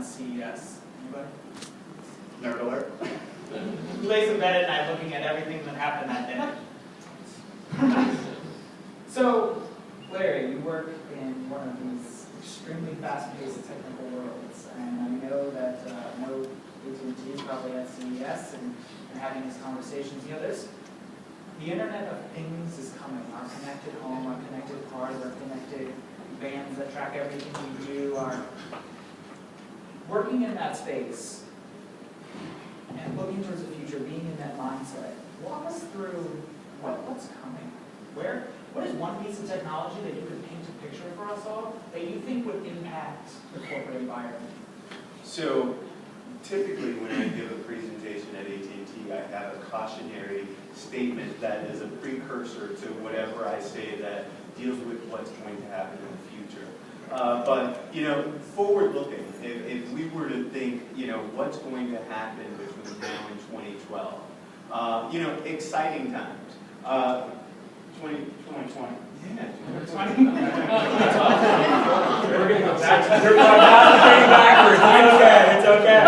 at CES? Anybody? Nerd alert. Who lays in bed at night looking at everything that happened that day? So, Larry, you work in one of these extremely fast-paced technical worlds, and I know that AT&T is probably at CES and having these conversations. You know, the Internet of Things is coming. Our connected home, our connected cars, our connected bands that track everything we do, are working in that space and looking towards the future, being in that mindset. Walk us through what's coming. What is one piece of technology that you could paint a picture for us all that you think would impact the corporate environment? So typically when I give a presentation at AT&T, I have a cautionary statement that is a precursor to whatever I say that deals with what's going to happen in the future. But, you know, forward-looking, if we were to think, you know, what's going to happen between now and 2012, you know, exciting times. 2020. Yeah, 2020. We're going to go back. You're going backwards. It's okay.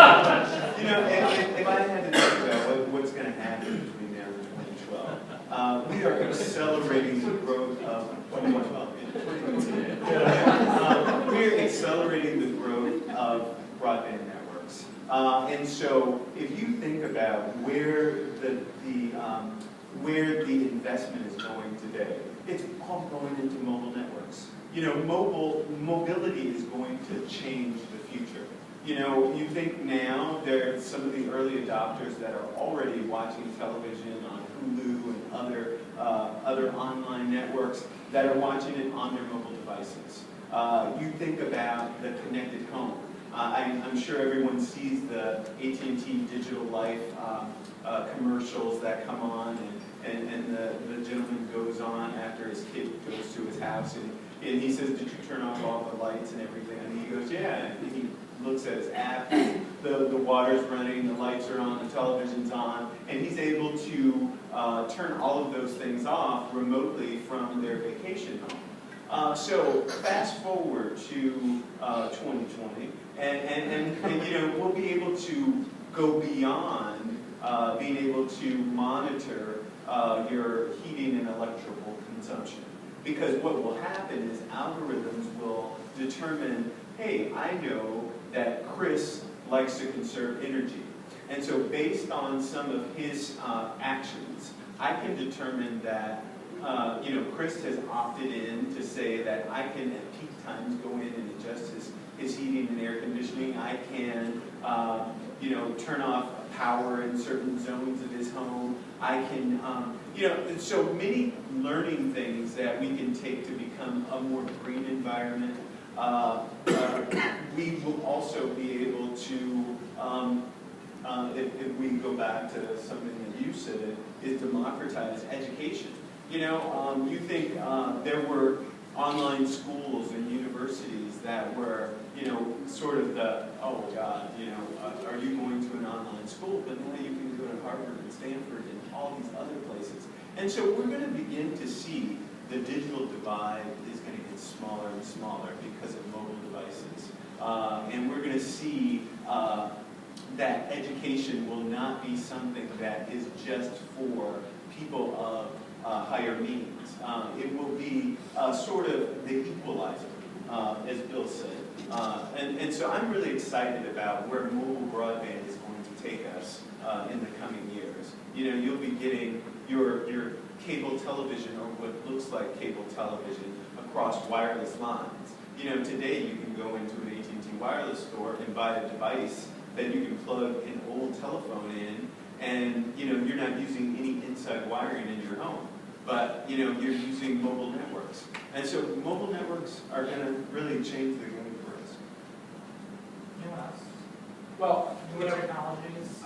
You know, if I had to think about what's going to happen between now and 2012, we are accelerating the growth of 2012. We are accelerating the growth of broadband networks, and so if you think about where the investment is going today, it's all going into mobile networks. You know, mobility is going to change the future. You know, you think now there are some of the early adopters that are already watching television on Hulu and other online networks that are watching it on their mobile devices. You think about the connected home. I'm sure everyone sees the AT&T Digital Life commercials that come on, and the gentleman goes on after his kid goes to his house, and he says, "Did you turn off all the lights and everything?" And he goes, "Yeah." And he looks at his app, the water's running, the lights are on, the television's on, and he's able to turn all of those things off remotely from their vacation home. So fast forward to 2020, and you know, we'll be able to go beyond being able to monitor your heating and electrical consumption. Because what will happen is algorithms will determine, hey, I know that Chris likes to conserve energy. And so based on some of his actions, I can determine that you know, Chris has opted in to say that I can at peak times go in and adjust his heating and air conditioning. I can you know, turn off power in certain zones of his home. I can, you know, so many learning things that we can take to become a more green environment. We will also be able to, if we go back to something that you said, is democratize education. You know, you think there were online schools and universities that were, you know, sort of the, oh God, you know, are you going to an online school? But now you can go to Harvard and Stanford and all these other places. And so we're going to begin to see the digital divide is going to get smaller and smaller because of mobile devices. And we're going to see that education will not be something that is just for people of higher means. It will be sort of the equalizer, as Bill said. And so I'm really excited about where mobile broadband is going to take us in the coming years. You know, you'll be getting your cable television, or what looks like cable television, across wireless lines. You know, today you can go into an AT&T wireless store and buy a device that you can plug an old telephone in, and you know, you're not using any inside wiring in your home, but you know, you're using mobile networks. And so mobile networks are going to really change the game for us. Anyone else? Well, new technologies.